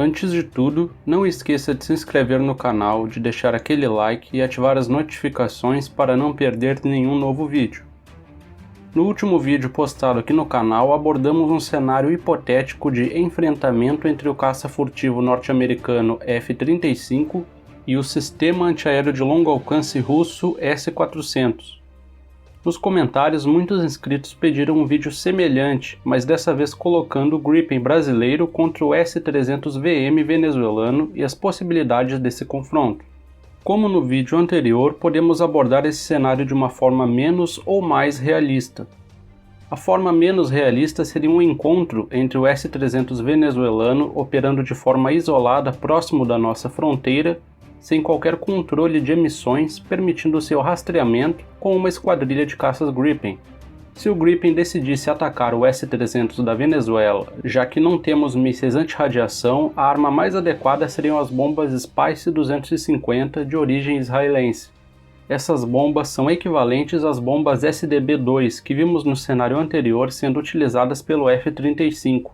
Antes de tudo, não esqueça de se inscrever no canal, de deixar aquele like e ativar as notificações para não perder nenhum novo vídeo. No último vídeo postado aqui no canal, abordamos um cenário hipotético de enfrentamento entre o caça furtivo norte-americano F-35 e o sistema antiaéreo de longo alcance russo S-400. Nos comentários, muitos inscritos pediram um vídeo semelhante, mas dessa vez colocando o Gripen brasileiro contra o S-300VM venezuelano e as possibilidades desse confronto. Como no vídeo anterior, podemos abordar esse cenário de uma forma menos ou mais realista. A forma menos realista seria um encontro entre o S-300 venezuelano operando de forma isolada próximo da nossa fronteira, sem qualquer controle de emissões, permitindo seu rastreamento com uma esquadrilha de caças Gripen. Se o Gripen decidisse atacar o S-300 da Venezuela, já que não temos mísseis anti-radiação, a arma mais adequada seriam as bombas Spice-250 de origem israelense. Essas bombas são equivalentes às bombas SDB-2 que vimos no cenário anterior sendo utilizadas pelo F-35.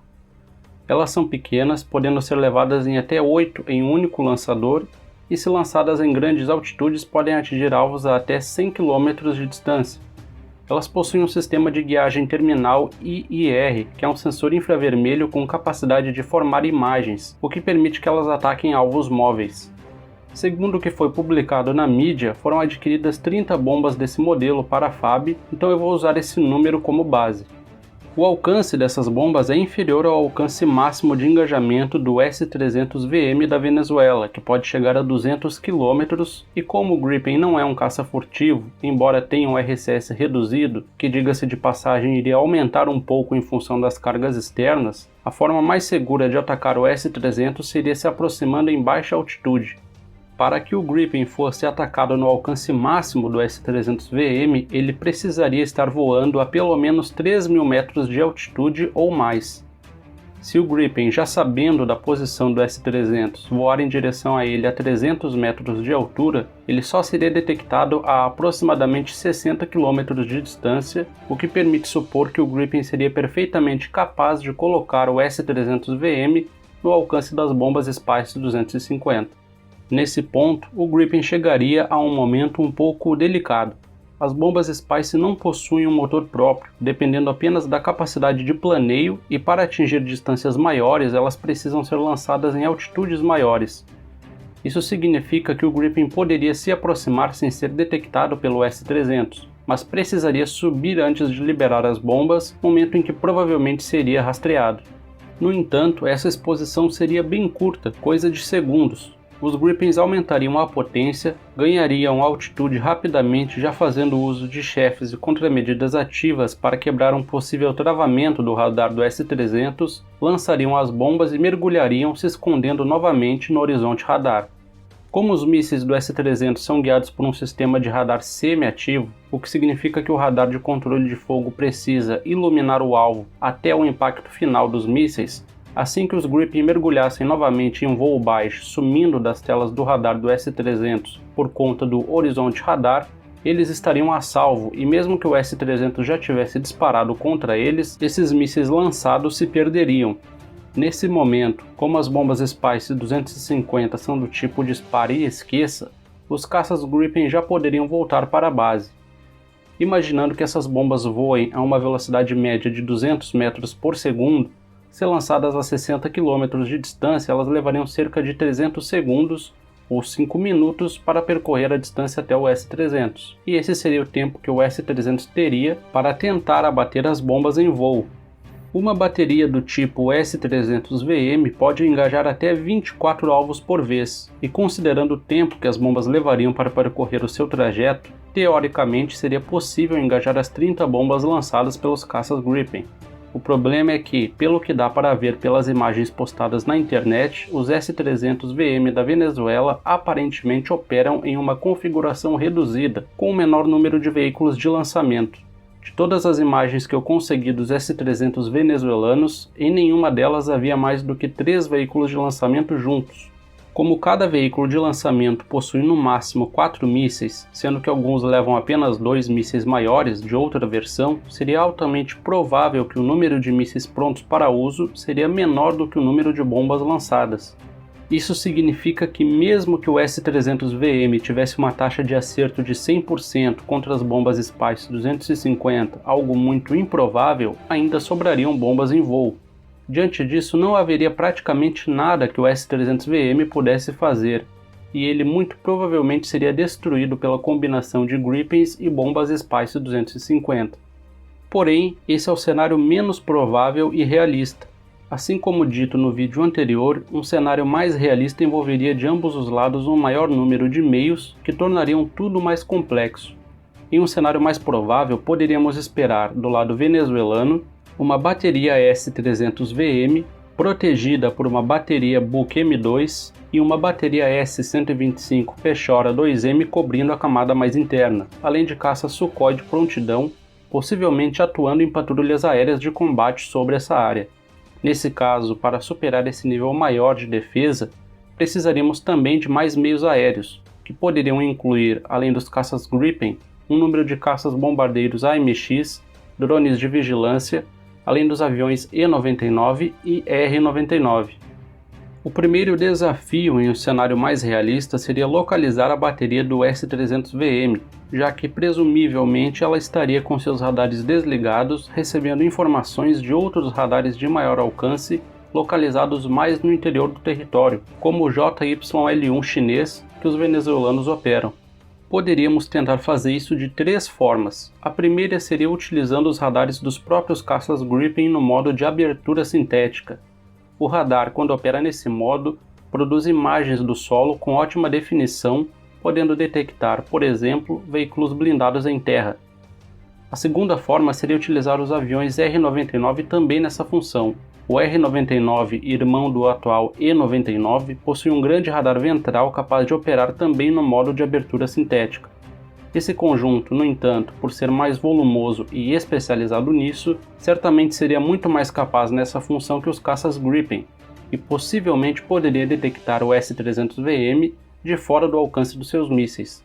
Elas são pequenas, podendo ser levadas em até 8 em um único lançador, e se lançadas em grandes altitudes podem atingir alvos a até 100 km de distância. Elas possuem um sistema de guiagem terminal IIR, que é um sensor infravermelho com capacidade de formar imagens, o que permite que elas ataquem alvos móveis. Segundo o que foi publicado na mídia, foram adquiridas 30 bombas desse modelo para a FAB, então eu vou usar esse número como base. O alcance dessas bombas é inferior ao alcance máximo de engajamento do S-300VM da Venezuela, que pode chegar a 200 km, e como o Gripen não é um caça furtivo, embora tenha um RCS reduzido, que diga-se de passagem iria aumentar um pouco em função das cargas externas, a forma mais segura de atacar o S-300 seria se aproximando em baixa altitude. Para que o Gripen fosse atacado no alcance máximo do S-300VM, ele precisaria estar voando a pelo menos 3.000 metros de altitude ou mais. Se o Gripen, já sabendo da posição do S-300, voar em direção a ele a 300 metros de altura, ele só seria detectado a aproximadamente 60 km de distância, o que permite supor que o Gripen seria perfeitamente capaz de colocar o S-300VM no alcance das bombas Spice-250. Nesse ponto, o Gripen chegaria a um momento um pouco delicado. As bombas Spice não possuem um motor próprio, dependendo apenas da capacidade de planeio, e para atingir distâncias maiores elas precisam ser lançadas em altitudes maiores. Isso significa que o Gripen poderia se aproximar sem ser detectado pelo S-300, mas precisaria subir antes de liberar as bombas, momento em que provavelmente seria rastreado. No entanto, essa exposição seria bem curta, coisa de segundos. Os Gripens aumentariam a potência, ganhariam altitude rapidamente já fazendo uso de chefes e contramedidas ativas para quebrar um possível travamento do radar do S-300, lançariam as bombas e mergulhariam se escondendo novamente no horizonte radar. Como os mísseis do S-300 são guiados por um sistema de radar semi-ativo, o que significa que o radar de controle de fogo precisa iluminar o alvo até o impacto final dos mísseis, assim que os Gripen mergulhassem novamente em um voo baixo, sumindo das telas do radar do S-300 por conta do horizonte radar, eles estariam a salvo e mesmo que o S-300 já tivesse disparado contra eles, esses mísseis lançados se perderiam. Nesse momento, como as bombas Spice-250 são do tipo dispare e esqueça, os caças Gripen já poderiam voltar para a base. Imaginando que essas bombas voem a uma velocidade média de 200 metros por segundo, se lançadas a 60 km de distância, elas levariam cerca de 300 segundos ou 5 minutos para percorrer a distância até o S-300. E esse seria o tempo que o S-300 teria para tentar abater as bombas em voo. Uma bateria do tipo S-300VM pode engajar até 24 alvos por vez, e considerando o tempo que as bombas levariam para percorrer o seu trajeto, teoricamente seria possível engajar as 30 bombas lançadas pelos caças Gripen. O problema é que, pelo que dá para ver pelas imagens postadas na internet, os S-300VM da Venezuela aparentemente operam em uma configuração reduzida, com um menor número de veículos de lançamento. De todas as imagens que eu consegui dos S-300 venezuelanos, em nenhuma delas havia mais do que 3 veículos de lançamento juntos. Como cada veículo de lançamento possui no máximo 4 mísseis, sendo que alguns levam apenas 2 mísseis maiores de outra versão, seria altamente provável que o número de mísseis prontos para uso seria menor do que o número de bombas lançadas. Isso significa que mesmo que o S-300VM tivesse uma taxa de acerto de 100% contra as bombas Spice 250, algo muito improvável, ainda sobrariam bombas em voo. Diante disso, não haveria praticamente nada que o S-300VM pudesse fazer, e ele muito provavelmente seria destruído pela combinação de Gripens e bombas Spice 250. Porém, esse é o cenário menos provável e realista. Assim como dito no vídeo anterior, um cenário mais realista envolveria de ambos os lados um maior número de meios que tornariam tudo mais complexo. Em um cenário mais provável, poderíamos esperar, do lado venezuelano, uma bateria S-300VM protegida por uma bateria Buk M2 e uma bateria S-125 Pechora 2M cobrindo a camada mais interna, além de caças Sukhoi de prontidão, possivelmente atuando em patrulhas aéreas de combate sobre essa área. Nesse caso, para superar esse nível maior de defesa, precisaríamos também de mais meios aéreos, que poderiam incluir, além dos caças Gripen, um número de caças bombardeiros AMX, drones de vigilância, além dos aviões E-99 e R-99. O primeiro desafio em um cenário mais realista seria localizar a bateria do S-300VM, já que presumivelmente ela estaria com seus radares desligados, recebendo informações de outros radares de maior alcance localizados mais no interior do território, como o JYL-1 chinês que os venezuelanos operam. Poderíamos tentar fazer isso de 3 formas. A primeira seria utilizando os radares dos próprios caças Gripen no modo de abertura sintética. O radar, quando opera nesse modo, produz imagens do solo com ótima definição, podendo detectar, por exemplo, veículos blindados em terra. A segunda forma seria utilizar os aviões R-99 também nessa função. O R-99, irmão do atual E-99, possui um grande radar ventral capaz de operar também no modo de abertura sintética. Esse conjunto, no entanto, por ser mais volumoso e especializado nisso, certamente seria muito mais capaz nessa função que os caças Gripen, e possivelmente poderia detectar o S-300VM de fora do alcance dos seus mísseis.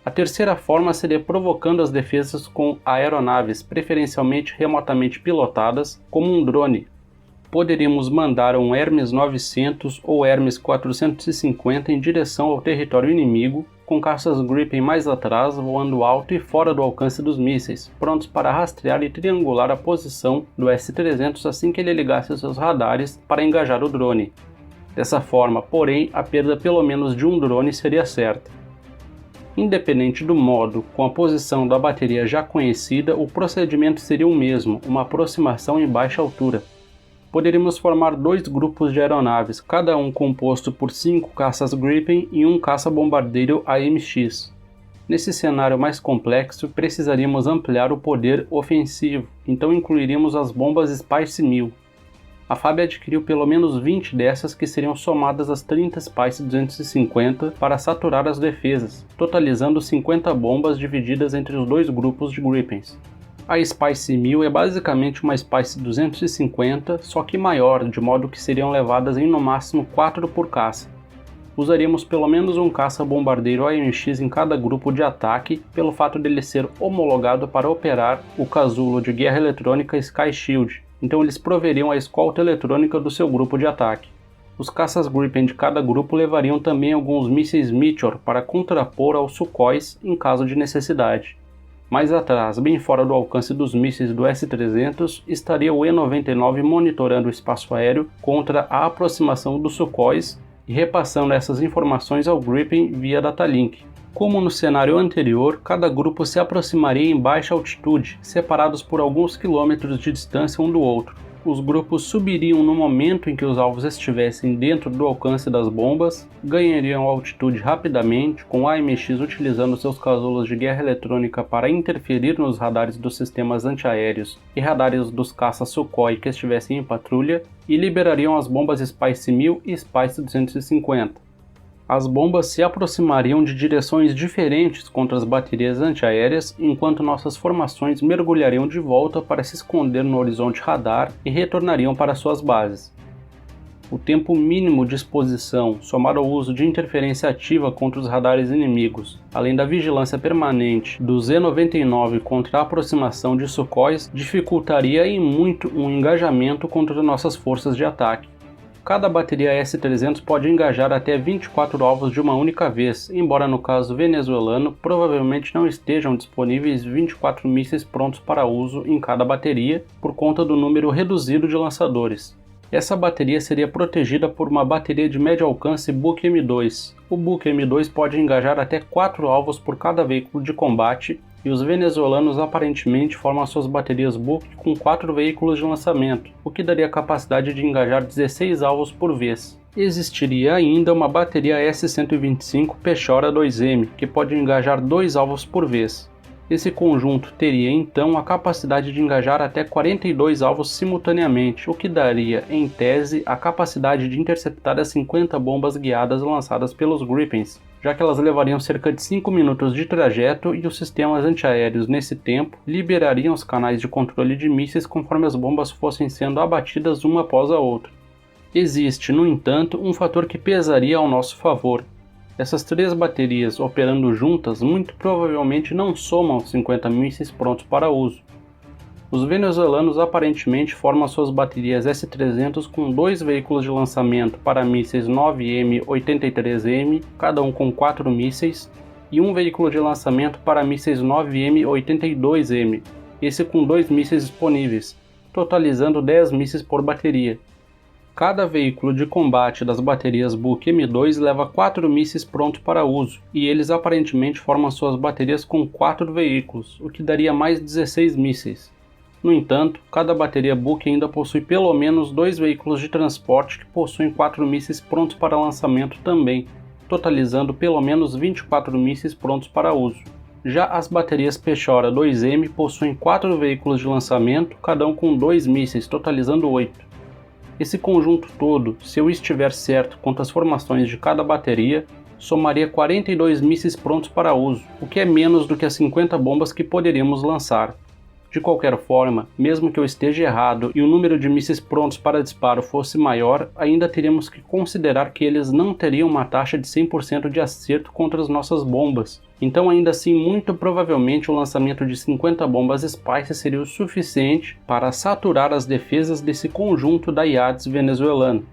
A terceira forma seria provocando as defesas com aeronaves, preferencialmente remotamente pilotadas, como um drone. Poderíamos mandar um Hermes 900 ou Hermes 450 em direção ao território inimigo, com caças Gripen mais atrás, voando alto e fora do alcance dos mísseis, prontos para rastrear e triangular a posição do S-300 assim que ele ligasse seus radares para engajar o drone. Dessa forma, porém, a perda pelo menos de um drone seria certa. Independente do modo, com a posição da bateria já conhecida, o procedimento seria o mesmo, uma aproximação em baixa altura. Poderíamos formar 2 grupos de aeronaves, cada um composto por 5 caças Gripen e um caça-bombardeiro AMX. Nesse cenário mais complexo, precisaríamos ampliar o poder ofensivo, então incluiríamos as bombas Spice 1000. A FAB adquiriu pelo menos 20 dessas que seriam somadas às 30 Spice 250 para saturar as defesas, totalizando 50 bombas divididas entre os 2 grupos de Gripens. A Spice 1000 é basicamente uma Spice 250, só que maior, de modo que seriam levadas em no máximo 4 por caça. Usaríamos pelo menos um caça-bombardeiro AMX em cada grupo de ataque, pelo fato dele ser homologado para operar o casulo de guerra eletrônica Sky Shield, então eles proveriam a escolta eletrônica do seu grupo de ataque. Os caças Gripen de cada grupo levariam também alguns mísseis Meteor para contrapor aos Sukhois em caso de necessidade. Mais atrás, bem fora do alcance dos mísseis do S-300, estaria o E-99 monitorando o espaço aéreo contra a aproximação dos Sukhois e repassando essas informações ao Gripen via datalink. Como no cenário anterior, cada grupo se aproximaria em baixa altitude, separados por alguns quilômetros de distância um do outro. Os grupos subiriam no momento em que os alvos estivessem dentro do alcance das bombas, ganhariam altitude rapidamente, com o AMX utilizando seus casulos de guerra eletrônica para interferir nos radares dos sistemas antiaéreos e radares dos caças Sukhoi que estivessem em patrulha, e liberariam as bombas Spice 1000 e Spice 250. As bombas se aproximariam de direções diferentes contra as baterias antiaéreas, enquanto nossas formações mergulhariam de volta para se esconder no horizonte radar e retornariam para suas bases. o tempo mínimo de exposição, somado ao uso de interferência ativa contra os radares inimigos, além da vigilância permanente do Z-99 contra a aproximação de Sukhois, dificultaria em muito um engajamento contra nossas forças de ataque. Cada bateria S-300 pode engajar até 24 alvos de uma única vez, embora no caso venezuelano provavelmente não estejam disponíveis 24 mísseis prontos para uso em cada bateria, por conta do número reduzido de lançadores. Essa bateria seria protegida por uma bateria de médio alcance Buk M2. O Buk M2 pode engajar até 4 alvos por cada veículo de combate, e os venezuelanos aparentemente formam suas baterias Buk com 4 veículos de lançamento, o que daria a capacidade de engajar 16 alvos por vez. Existiria ainda uma bateria S-125 Pechora 2M, que pode engajar 2 alvos por vez. Esse conjunto teria então a capacidade de engajar até 42 alvos simultaneamente, o que daria, em tese, a capacidade de interceptar as 50 bombas guiadas lançadas pelos Gripens, já que elas levariam cerca de 5 minutos de trajeto e os sistemas antiaéreos nesse tempo liberariam os canais de controle de mísseis conforme as bombas fossem sendo abatidas uma após a outra. Existe, no entanto, um fator que pesaria ao nosso favor. Essas 3 baterias operando juntas muito provavelmente não somam 50 mísseis prontos para uso. Os venezuelanos aparentemente formam suas baterias S-300 com 2 veículos de lançamento para mísseis 9M-83M, cada um com 4 mísseis, e um veículo de lançamento para mísseis 9M-82M, esse com 2 mísseis disponíveis, totalizando 10 mísseis por bateria. Cada veículo de combate das baterias Buk M2 leva 4 mísseis prontos para uso, e eles aparentemente formam suas baterias com 4 veículos, o que daria mais 16 mísseis. No entanto, cada bateria Buk ainda possui pelo menos 2 veículos de transporte que possuem 4 mísseis prontos para lançamento também, totalizando pelo menos 24 mísseis prontos para uso. Já as baterias Pechora 2M possuem 4 veículos de lançamento, cada um com 2 mísseis, totalizando 8. Esse conjunto todo, se eu estiver certo quanto às formações de cada bateria, somaria 42 mísseis prontos para uso, o que é menos do que as 50 bombas que poderíamos lançar. De qualquer forma, mesmo que eu esteja errado e o número de mísseis prontos para disparo fosse maior, ainda teríamos que considerar que eles não teriam uma taxa de 100% de acerto contra as nossas bombas. Então ainda assim, muito provavelmente o lançamento de 50 bombas Spice seria o suficiente para saturar as defesas desse conjunto da IADS venezuelano.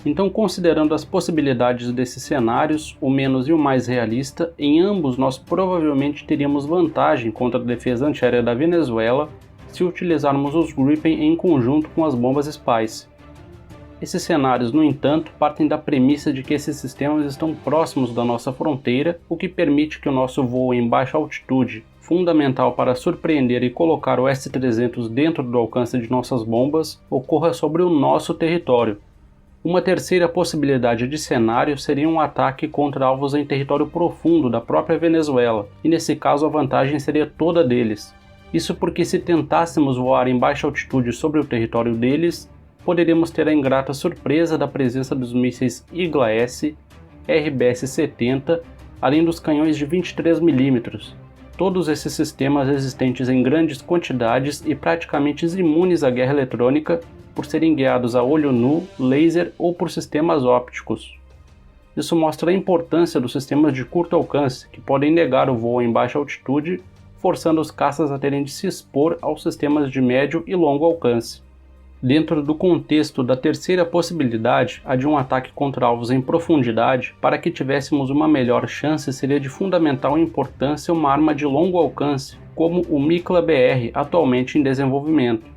Então, considerando as possibilidades desses cenários, o menos e o mais realista, em ambos nós provavelmente teríamos vantagem contra a defesa antiaérea da Venezuela se utilizarmos os Gripen em conjunto com as bombas Spice. Esses cenários, no entanto, partem da premissa de que esses sistemas estão próximos da nossa fronteira, o que permite que o nosso voo em baixa altitude, fundamental para surpreender e colocar o S-300 dentro do alcance de nossas bombas, ocorra sobre o nosso território. Uma terceira possibilidade de cenário seria um ataque contra alvos em território profundo da própria Venezuela, e nesse caso a vantagem seria toda deles. Isso porque se tentássemos voar em baixa altitude sobre o território deles, poderíamos ter a ingrata surpresa da presença dos mísseis Igla-S, RBS-70, além dos canhões de 23 mm. Todos esses sistemas existentes em grandes quantidades e praticamente imunes à guerra eletrônica, por serem guiados a olho nu, laser ou por sistemas ópticos. Isso mostra a importância dos sistemas de curto alcance, que podem negar o voo em baixa altitude, forçando os caças a terem de se expor aos sistemas de médio e longo alcance. Dentro do contexto da terceira possibilidade, a de um ataque contra alvos em profundidade, para que tivéssemos uma melhor chance seria de fundamental importância uma arma de longo alcance, como o Mikla-BR, atualmente em desenvolvimento.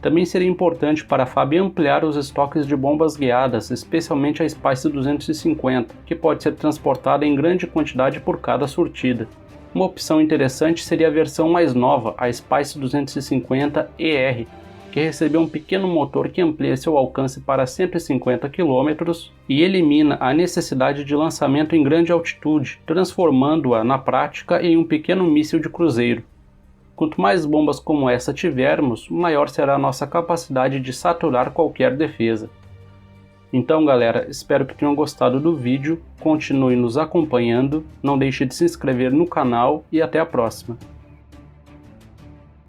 Também seria importante para a FAB ampliar os estoques de bombas guiadas, especialmente a Spice 250, que pode ser transportada em grande quantidade por cada surtida. Uma opção interessante seria a versão mais nova, a Spice 250ER, que recebeu um pequeno motor que amplia seu alcance para 150 km e elimina a necessidade de lançamento em grande altitude, transformando-a na prática em um pequeno míssil de cruzeiro. Quanto mais bombas como essa tivermos, maior será a nossa capacidade de saturar qualquer defesa. Então galera, espero que tenham gostado do vídeo, continue nos acompanhando, não deixe de se inscrever no canal e até a próxima.